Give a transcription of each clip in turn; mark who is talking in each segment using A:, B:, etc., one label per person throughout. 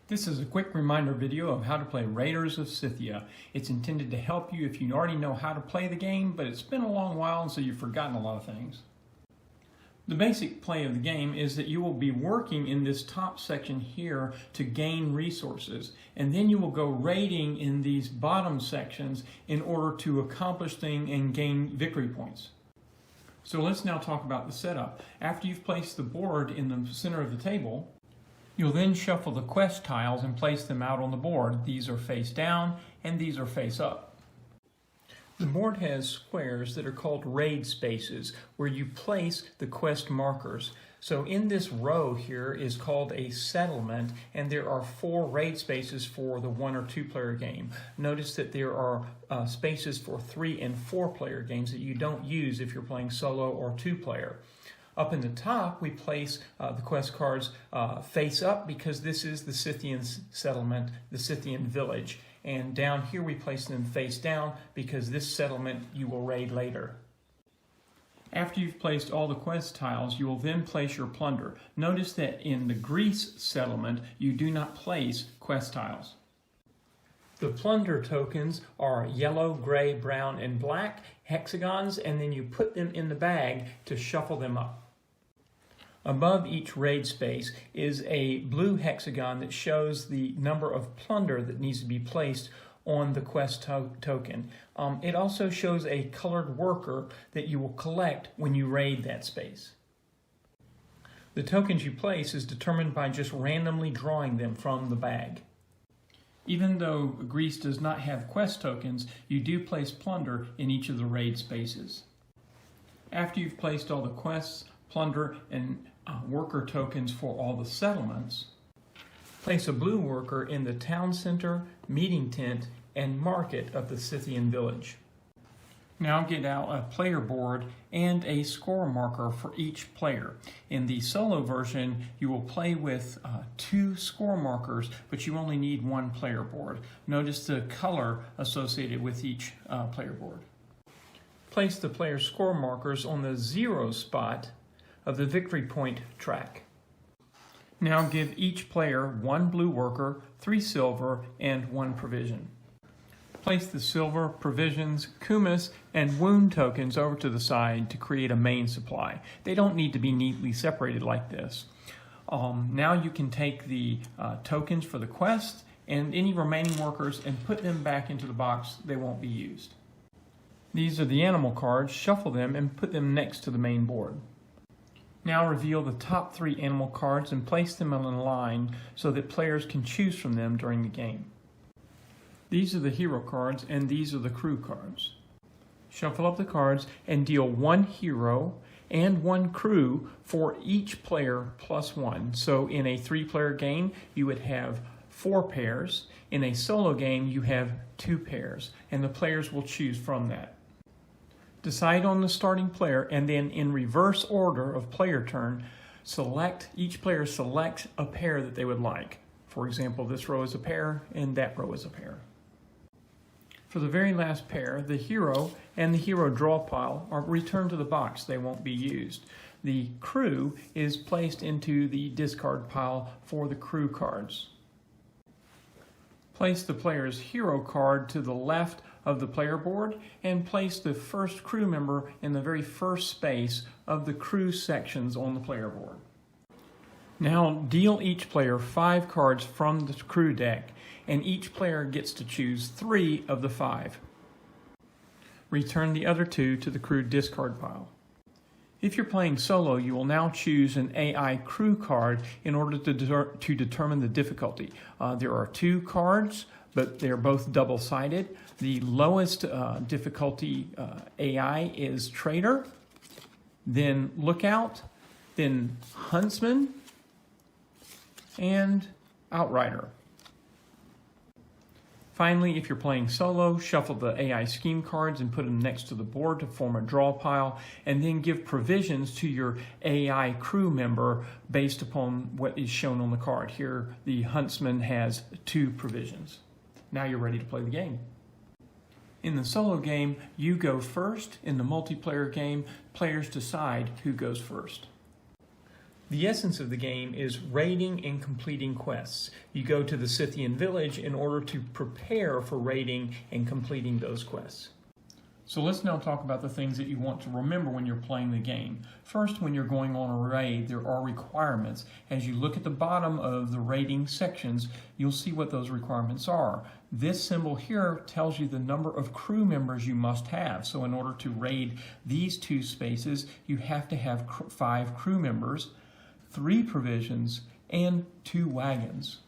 A: This is a quick reminder video of how to play Raiders of Scythia. It's intended to help you if you already know how to play the game, but it's been a long while and so you've forgotten a lot of things. The basic play of the game is that you will be working in this top section here to gain resources, and then you will go raiding in these bottom sections in order to accomplish things and gain victory points. So let's now talk about the setup. After you've placed the board in the center of the table, you'll then shuffle the quest tiles and place them out on the board. These are face down and these are face up. The board has squares that are called raid spaces where you place the quest markers. So in this row here is called a settlement, and there are 4 raid spaces for the 1 or 2 player game. Notice that there are spaces for 3 and 4 player games that you don't use if you're playing solo or 2 player. Up in the top, we place the quest cards face up because this is the Scythian settlement, the Scythian village. And down here we place them face down because this settlement you will raid later. After you've placed all the quest tiles, you will then place your plunder. Notice that in the Greece settlement, you do not place quest tiles. The plunder tokens are yellow, gray, brown, and black hexagons, and then you put them in the bag to shuffle them up. Above each raid space is a blue hexagon that shows the number of plunder that needs to be placed on the quest token. It also shows a colored worker that you will collect when you raid that space. The tokens you place is determined by just randomly drawing them from the bag. Even though Greece does not have quest tokens, you do place plunder in each of the raid spaces. After you've placed all the quests, plunder, and worker tokens for all the settlements, place a blue worker in the town center, meeting tent, and market of the Scythian village. Now get out a player board and a score marker for each player. In the solo version, you will play with 2 score markers, but you only need 1 player board. Notice the color associated with each player board. Place the player score markers on the 0 spot of the victory point track. Now give each player 1 blue worker, 3 silver, and 1 provision. Place the silver, provisions, kumis, and wound tokens over to the side to create a main supply. They don't need to be neatly separated like this. Now you can take the tokens for the quest and any remaining workers and put them back into the box. They won't be used. These are the animal cards. Shuffle them and put them next to the main board. Now reveal the top 3 animal cards and place them in a line so that players can choose from them during the game. These are the hero cards and these are the crew cards. Shuffle up the cards and deal 1 hero and 1 crew for each player plus 1. So in a 3-player game, you would have 4 pairs. In a solo game, you have 2 pairs, and the players will choose from that. Decide on the starting player, and then in reverse order of player turn, each player selects a pair that they would like. For example, this row is a pair and that row is a pair. For the very last pair, the hero and the hero draw pile are returned to the box. They won't be used. The crew is placed into the discard pile for the crew cards. Place the player's hero card to the left of the player board and place the first crew member in the very first space of the crew sections on the player board. Now deal each player 5 cards from the crew deck, and each player gets to choose 3 of the 5. Return the other 2 to the crew discard pile. If you're playing solo, you will now choose an AI crew card in order to determine the difficulty. There are 2 cards, but they're both double-sided. The lowest difficulty AI is Trader, then Lookout, then Huntsman, and Outrider. Finally, if you're playing solo, shuffle the AI scheme cards and put them next to the board to form a draw pile, and then give provisions to your AI crew member based upon what is shown on the card. Here, the Huntsman has 2 provisions. Now you're ready to play the game. In the solo game, you go first. In the multiplayer game, players decide who goes first. The essence of the game is raiding and completing quests. You go to the Scythian village in order to prepare for raiding and completing those quests. So let's now talk about the things that you want to remember when you're playing the game. First, when you're going on a raid, there are requirements. As you look at the bottom of the raiding sections, you'll see what those requirements are. This symbol here tells you the number of crew members you must have. So in order to raid these 2 spaces, you have to have 5 crew members, 3 provisions, and 2 wagons.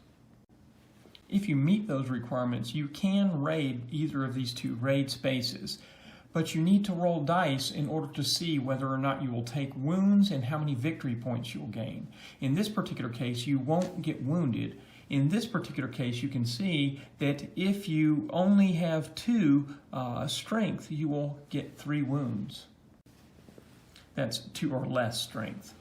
A: If you meet those requirements, you can raid either of these 2 raid spaces. But you need to roll dice in order to see whether or not you will take wounds and how many victory points you will gain. In this particular case, you won't get wounded. In this particular case, you can see that if you only have 2 strength, you will get 3 wounds. That's 2 or less strength.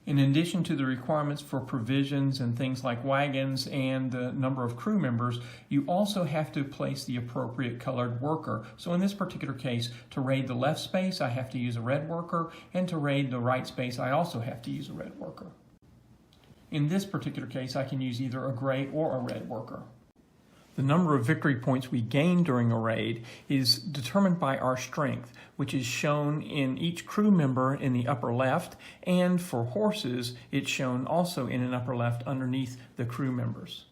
A: In addition to the requirements for provisions and things like wagons and the number of crew members, you also have to place the appropriate colored worker. So in this particular case, to raid the left space, I have to use a red worker, and to raid the right space, I also have to use a red worker. In this particular case, I can use either a gray or a red worker. The number of victory points we gain during a raid is determined by our strength, which is shown in each crew member in the upper left, and for horses, it's shown also in an upper left underneath the crew members.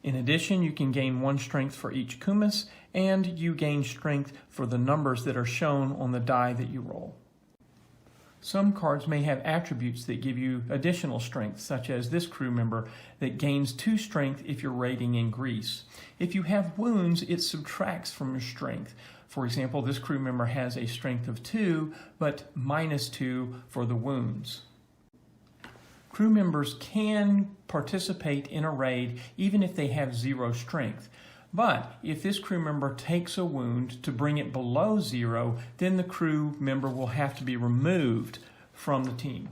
A: In addition, you can gain 1 strength for each kumis, and you gain strength for the numbers that are shown on the die that you roll. Some cards may have attributes that give you additional strength, such as this crew member that gains 2 strength if you're raiding in Greece. If you have wounds, it subtracts from your strength. For example, this crew member has a strength of 2, but -2 for the wounds. Crew members can participate in a raid even if they have 0 strength. But if this crew member takes a wound to bring it below 0, then the crew member will have to be removed from the team.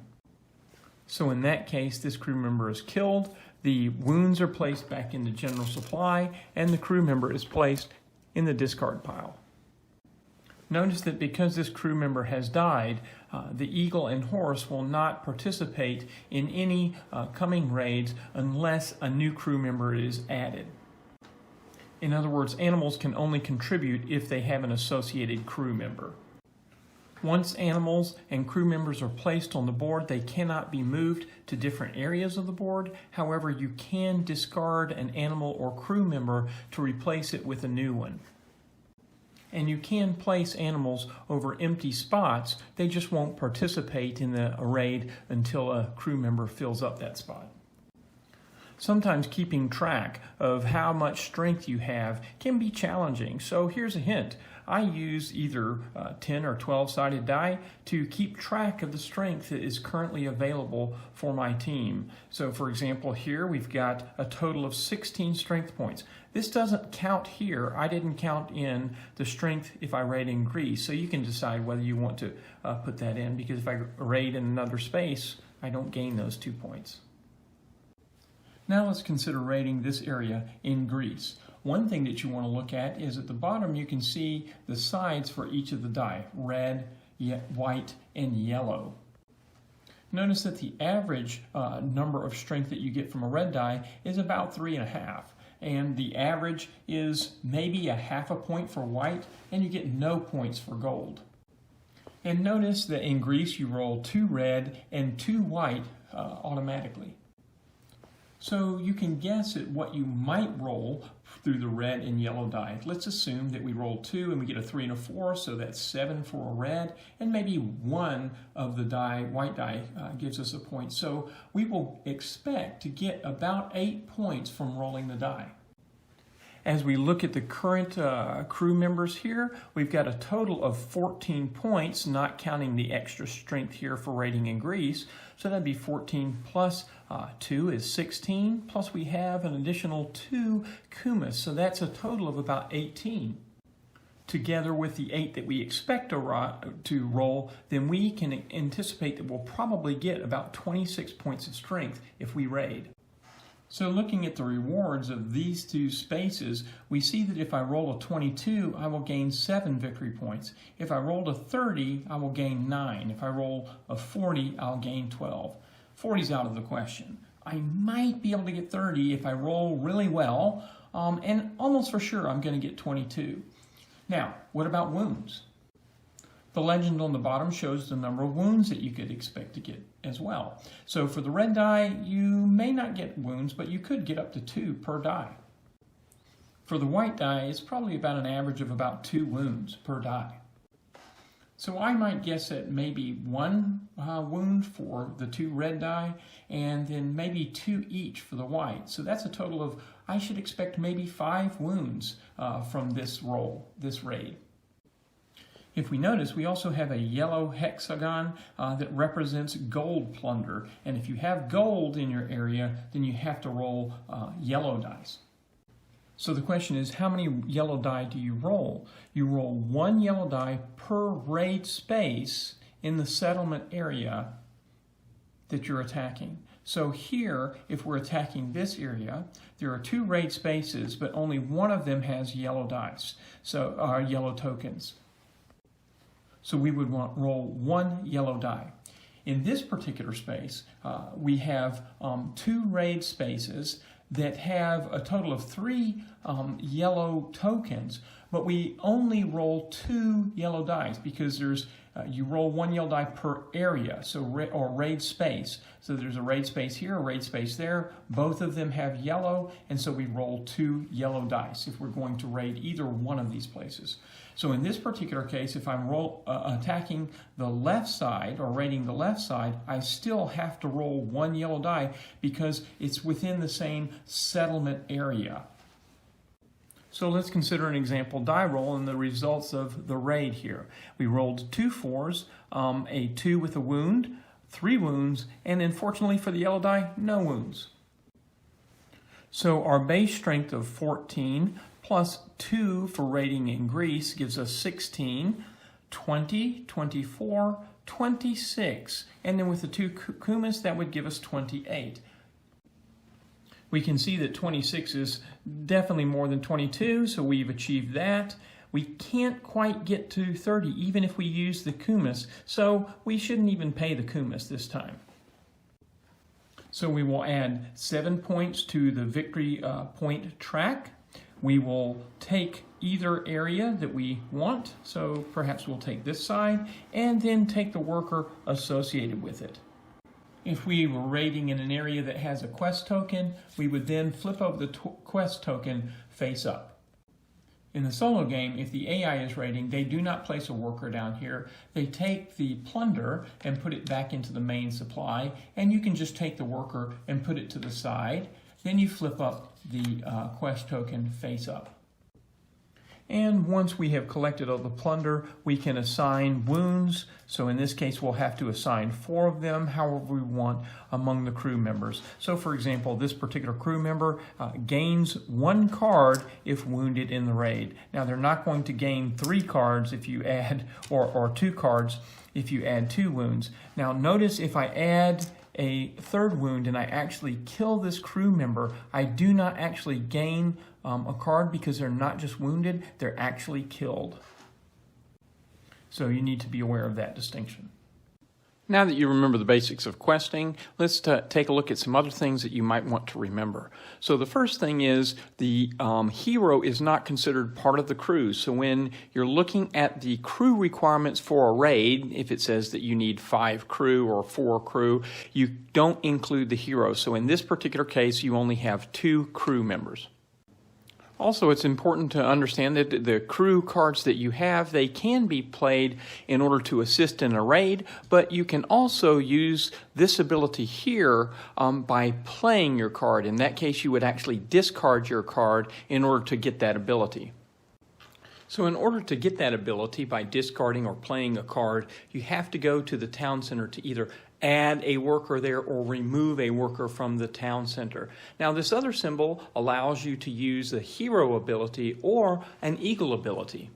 A: So in that case, this crew member is killed, the wounds are placed back in the general supply, and the crew member is placed in the discard pile. Notice that because this crew member has died, the eagle and horse will not participate in any coming raids unless a new crew member is added. In other words, animals can only contribute if they have an associated crew member. Once animals and crew members are placed on the board, they cannot be moved to different areas of the board. However, you can discard an animal or crew member to replace it with a new one. And you can place animals over empty spots. They just won't participate in the raid until a crew member fills up that spot. Sometimes keeping track of how much strength you have can be challenging. So here's a hint. I use either 10 or 12-sided die to keep track of the strength that is currently available for my team. So for example, here we've got a total of 16 strength points. This doesn't count here. I didn't count in the strength if I raid in Greece. So you can decide whether you want to put that in, because if I raid in another space, I don't gain those 2 points. Now let's consider raiding this area in Greece. One thing that you want to look at is at the bottom you can see the sides for each of the die, red, white, and yellow. Notice that the average number of strength that you get from a red die is about 3.5. And the average is maybe a 0.5 point for white, and you get no points for gold. And notice that in Greece you roll 2 red and 2 white automatically. So you can guess at what you might roll through the red and yellow die. Let's assume that we roll 2 and we get a 3 and a 4, so that's 7 for a red, and maybe 1 of the die, white die, gives us a point. So we will expect to get about 8 points from rolling the die. As we look at the current crew members here, we've got a total of 14 points, not counting the extra strength here for raiding in Greece. So that'd be 14 plus 2 is 16, plus we have an additional 2 kumis, so that's a total of about 18. Together with the 8 that we expect to roll, then we can anticipate that we'll probably get about 26 points of strength if we raid. So looking at the rewards of these 2 spaces, we see that if I roll a 22, I will gain 7 victory points. If I roll a 30, I will gain 9. If I roll a 40, I'll gain 12. 40's out of the question. I might be able to get 30 if I roll really well, and almost for sure I'm going to get 22. Now, what about wounds? The legend on the bottom shows the number of wounds that you could expect to get as well. So for the red die, you may not get wounds, but you could get up to 2 per die. For the white die, it's probably about an average of about 2 wounds per die. So I might guess at maybe 1 wound for the 2 red die, and then maybe 2 each for the white. So that's a total of, I should expect maybe 5 wounds from this roll, this raid. If we notice, we also have a yellow hexagon that represents gold plunder. And if you have gold in your area, then you have to roll yellow dice. So the question is, how many yellow die do you roll? You roll 1 yellow die per raid space in the settlement area that you're attacking. So here, if we're attacking this area, there are 2 raid spaces, but only one of them has yellow dice, so yellow tokens. So we would roll 1 yellow die. In this particular space, we have 2 raid spaces that have a total of 3 yellow tokens, but we only roll 2 yellow dice because there's you roll 1 yellow die per area, so or raid space. So there's a raid space here, a raid space there. Both of them have yellow, and so we roll 2 yellow dice if we're going to raid either one of these places. So in this particular case, if I'm attacking the left side or raiding the left side, I still have to roll 1 yellow die because it's within the same settlement area. So let's consider an example die roll and the results of the raid here. We rolled 2 4s, a 2 with a wound, 3 wounds, and unfortunately for the yellow die, no wounds. So our base strength of 14 plus 2 for raiding in Greece gives us 16, 20, 24, 26, and then with the 2 kumis, that would give us 28. We can see that 26 is definitely more than 22, so we've achieved that. We can't quite get to 30 even if we use the kumis, so we shouldn't even pay the kumis this time. So we will add 7 points to the victory point track. We will take either area that we want, so perhaps we'll take this side, and then take the worker associated with it. If we were raiding in an area that has a quest token, we would then flip over the quest token face up. In the solo game, if the AI is raiding, they do not place a worker down here. They take the plunder and put it back into the main supply, and you can just take the worker and put it to the side. Then you flip up the quest token face up. And once we have collected all the plunder, we can assign wounds. So in this case, we'll have to assign 4 of them, however we want, among the crew members. So for example, this particular crew member gains 1 card if wounded in the raid. Now they're not going to gain 3 cards if you add, or 2 cards if you add 2 wounds. Now notice if I add a 3rd wound and I actually kill this crew member, I do not actually gain a card because they're not just wounded, they're actually killed. So you need to be aware of that distinction. Now that you remember the basics of questing, let's take a look at some other things that you might want to remember. So the first thing is the hero is not considered part of the crew. So when you're looking at the crew requirements for a raid, if it says that you need 5 crew or 4 crew, you don't include the hero. So in this particular case, you only have 2 crew members. Also, it's important to understand that the crew cards that you have, they can be played in order to assist in a raid, but you can also use this ability here by playing your card. In that case, you would actually discard your card in order to get that ability. So in order to get that ability by discarding or playing a card, you have to go to the town center to either add a worker there or remove a worker from the town center. Now this other symbol allows you to use the hero ability or an eagle ability.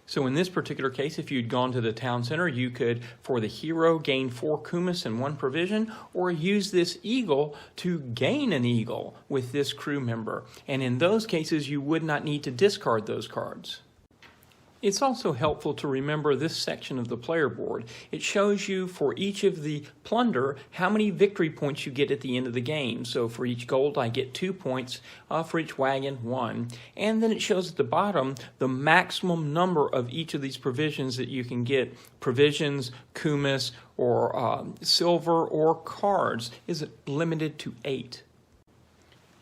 A: So in this particular case, if you'd gone to the town center, you could, for the hero, gain 4 kumis and 1 provision, or use this eagle to gain an eagle with this crew member. And in those cases, you would not need to discard those cards. It's also helpful to remember this section of the player board. It shows you for each of the plunder how many victory points you get at the end of the game. So for each gold I get 2 points, for each wagon 1. And then it shows at the bottom the maximum number of each of these provisions that you can get. Provisions, kumis, or silver, or cards is limited to 8.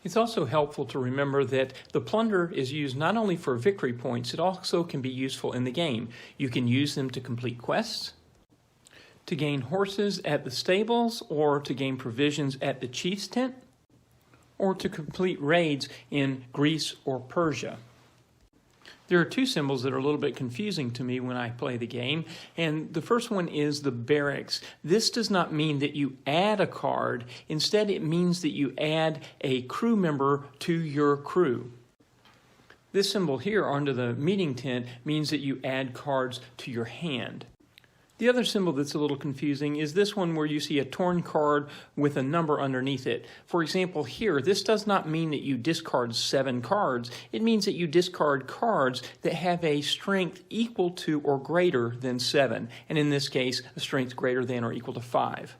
A: It's also helpful to remember that the plunder is used not only for victory points, it also can be useful in the game. You can use them to complete quests, to gain horses at the stables, or to gain provisions at the chief's tent, or to complete raids in Greece or Persia. There are 2 symbols that are a little bit confusing to me when I play the game, and the first one is the barracks. This does not mean that you add a card. Instead, it means that you add a crew member to your crew. This symbol here under the meeting tent means that you add cards to your hand. The other symbol that's a little confusing is this one where you see a torn card with a number underneath it. For example, here, this does not mean that you discard 7 cards. It means that you discard cards that have a strength equal to or greater than 7, and in this case, a strength greater than or equal to 5.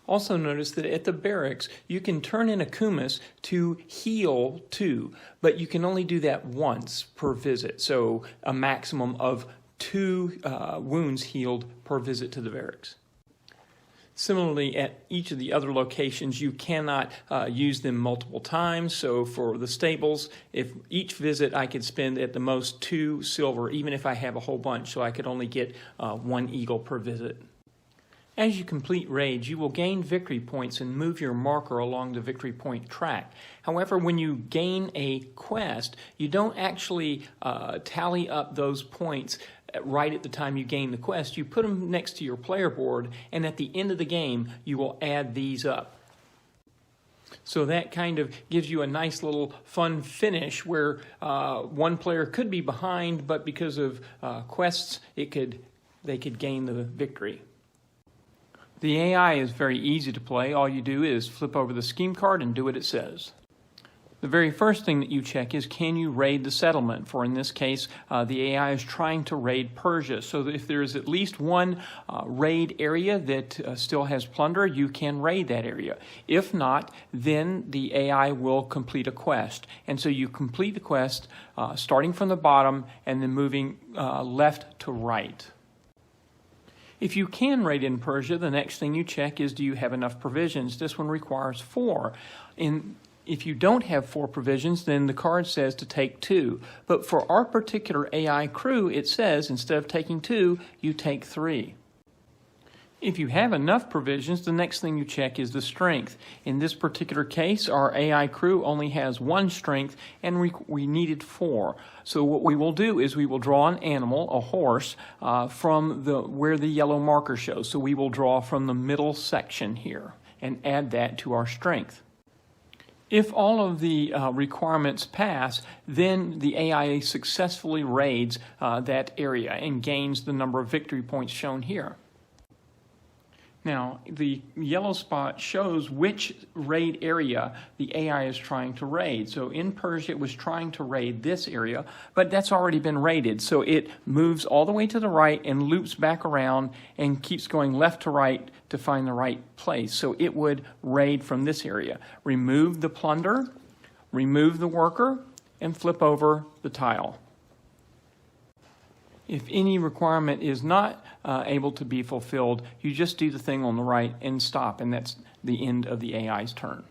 A: Also notice that at the barracks, you can turn in a kumis to heal 2, but you can only do that once per visit, so a maximum of 2 wounds healed per visit to the barracks. Similarly, at each of the other locations, you cannot use them multiple times. So for the stables, if each visit I could spend at the most 2 silver, even if I have a whole bunch, so I could only get 1 eagle per visit. As you complete raids, you will gain victory points and move your marker along the victory point track. However, when you gain a quest, you don't actually tally up those points right at the time you gain the quest. You put them next to your player board, and at the end of the game, you will add these up. So that kind of gives you a nice little fun finish where one player could be behind, but because of quests, they could gain the victory. The AI is very easy to play. All you do is flip over the scheme card and do what it says. The very first thing that you check is, can you raid the settlement? For in this case, the AI is trying to raid Persia. So if there is at least one raid area that still has plunder, you can raid that area. If not, then the AI will complete a quest. And so you complete the quest starting from the bottom and then moving left to right. If you can raid in Persia, the next thing you check is, do you have enough provisions? This one requires 4. If you don't have 4 provisions, then the card says to take 2. But for our particular AI crew, it says instead of taking 2, you take 3. If you have enough provisions, the next thing you check is the strength. In this particular case, our AI crew only has 1 strength, and we needed 4. So what we will do is we will draw an animal, a horse, from where the yellow marker shows. So we will draw from the middle section here and add that to our strength. If all of the requirements pass, then the AI successfully raids that area and gains the number of victory points shown here. Now, the yellow spot shows which raid area the AI is trying to raid. So in Persia, it was trying to raid this area, but that's already been raided. So it moves all the way to the right and loops back around and keeps going left to right to find the right place. So it would raid from this area. Remove the plunder, remove the worker, and flip over the tile. If any requirement is not able to be fulfilled, you just do the thing on the right and stop, and that's the end of the AI's turn.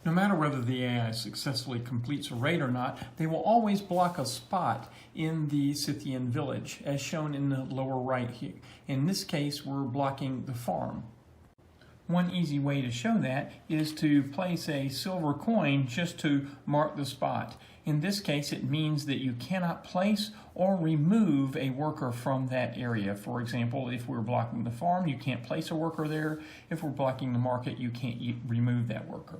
A: No matter whether the AI successfully completes a raid or not, they will always block a spot in the Scythian village, as shown in the lower right here. In this case, we're blocking the farm. One easy way to show that is to place a silver coin just to mark the spot. In this case, it means that you cannot place or remove a worker from that area. For example, if we're blocking the farm, you can't place a worker there. If we're blocking the market, you can't remove that worker.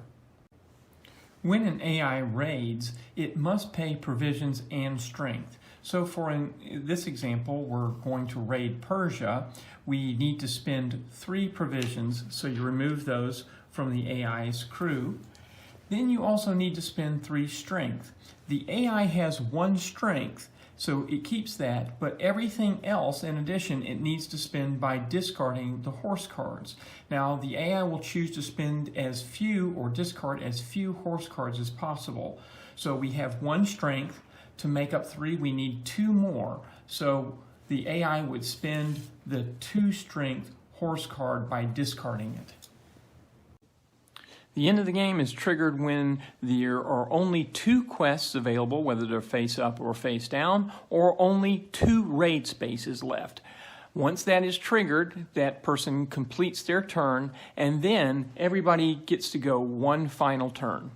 A: When an AI raids, it must pay provisions and strength. So for this example, we're going to raid Persia. We need to spend 3 provisions, so you remove those from the AI's crew. Then you also need to spend 3 strength. The AI has 1 strength, So it keeps that, but everything else, in addition, it needs to spend by discarding the horse cards. Now, the AI will choose to spend as few or discard as few horse cards as possible. So we have 1 strength. To make up 3, we need 2 more. So the AI would spend the 2 strength horse card by discarding it. The end of the game is triggered when there are only 2 quests available, whether they're face up or face down, or only 2 raid spaces left. Once that is triggered, that person completes their turn, and then everybody gets to go 1 final turn.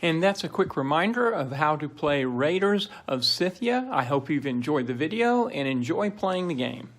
A: And that's a quick reminder of how to play Raiders of Scythia. I hope you've enjoyed the video and enjoy playing the game.